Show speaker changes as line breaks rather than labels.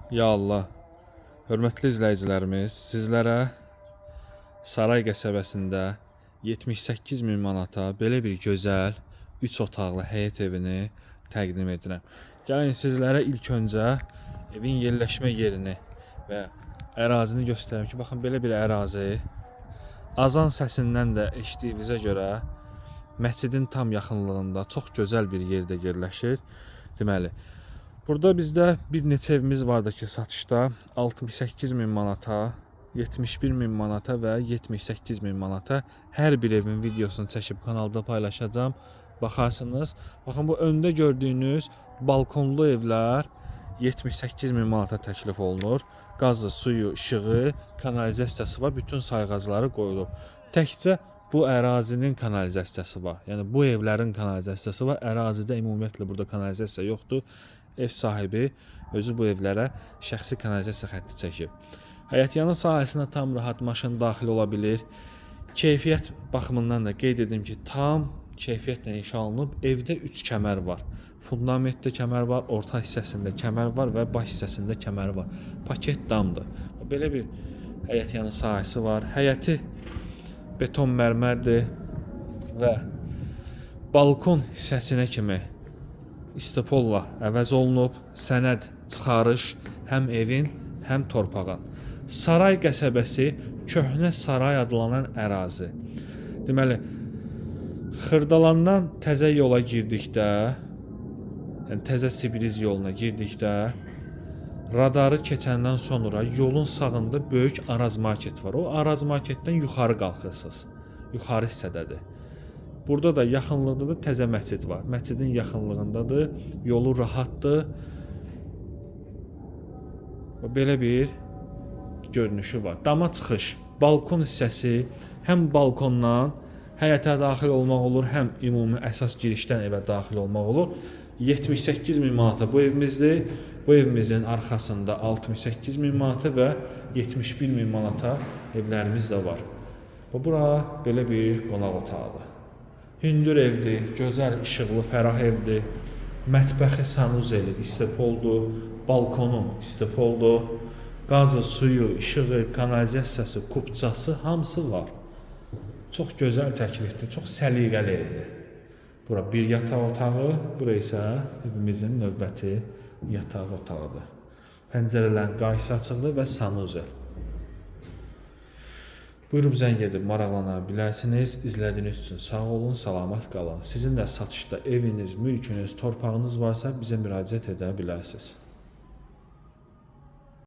Ya Allah, hörmətli izləyicilərimiz, sizlərə Saray qəsəbəsində 78 min manata belə bir gözəl 3 otaqlı həyət evini təqdim edirəm. Gəlin sizlərə ilk öncə evin yerləşmə yerini və ərazini göstərim ki, baxın belə bir ərazi. Azan səsindən də eşitdiyinizə görə məscidin tam yaxınlığında çox gözəl bir yerdə yerləşir. Deməli, burada bizdə bir neçə evimiz vardı ki, satışda 68 min manata, 71 min manata və 78 min manata hər bir evin videosunu çəkib kanalda paylaşacağım. Baxarsınız. Baxın, bu öndə gördüyünüz balkonlu evlər 78 min manata təklif olunur. Qazı, suyu, işığı, kanalizasiyası var. Bütün sayğacları qoyulub. Təkcə bu ərazinin kanalizasiyası var. Yəni bu evlərin kanalizasiyası var. Ərazidə ümumiyyətlə burada kanalizasiya yoxdur. Ev sahibi özü bu evlərə şəxsi kanalizasiya xətti çəkib. Həyətyanı sahəsinə tam rahat maşın daxil ola bilir. Keyfiyyət baxımından da qeyd edim ki, tam keyfiyyətlə inşa olunub. Evdə 3 kəmər var. Fundamentdə kəmər var, orta hissəsində kəmər var və baş hissəsində kəmər var. Paket damdır. Belə bir həyətyanı sahəsi var. Həyəti beton mərmərdir və balkon hissəsinə kimi istipolla əvəz olunub. Sənəd çıxarış həm evin, həm torpağın. Saray qəsəbəsi köhnə saray adlanan ərazi. Deməli, Xırdalandan təzə yola girdikdə, yəni təzə Sibiriz yoluna girdikdə, radarı keçəndən sonra yolun sağında böyük Araz market var. O Araz marketdən yuxarı qalxırsınız. Yuxarı hissədədir. Burada da yaxınlıqda da təzə məscid var. Məscidin yaxınlığındadır. Yolu rahatdır. Belə bir görünüşü var. Dama çıxış, balkon hissəsi həm balkondan həyətə daxil olmaq olur, həm ümumi əsas girişdən evə daxil olmaq olur. 78 min manata bu evimizdir. Bu evimizin arxasında 68 min manata və 71 min manata evlərimiz də var. Bura belə bir qonaq otağıdır. Hündür evdir, gözəl işıqlı, fərah evdir. Mətbəxi sanuzeli, istepoldur, balkonu istepoldur. Qazı, suyu, işığı, kanalizasiyası, kubcası hamısı var. Çox gözəl təklifdir, çox səliqəli evdir. Bura bir yataq otağı, bura isə evimizin növbəti yataq otağıdır. Pəncərələrin qarşısı açıqdır və sanuzel. Buyurub zəng edib maraqlana bilərsiniz. İzlədiyiniz üçün sağ olun, salamat qalın. Sizin də satışda eviniz, mülkünüz, torpağınız varsa bizə müraciət edə bilərsiniz.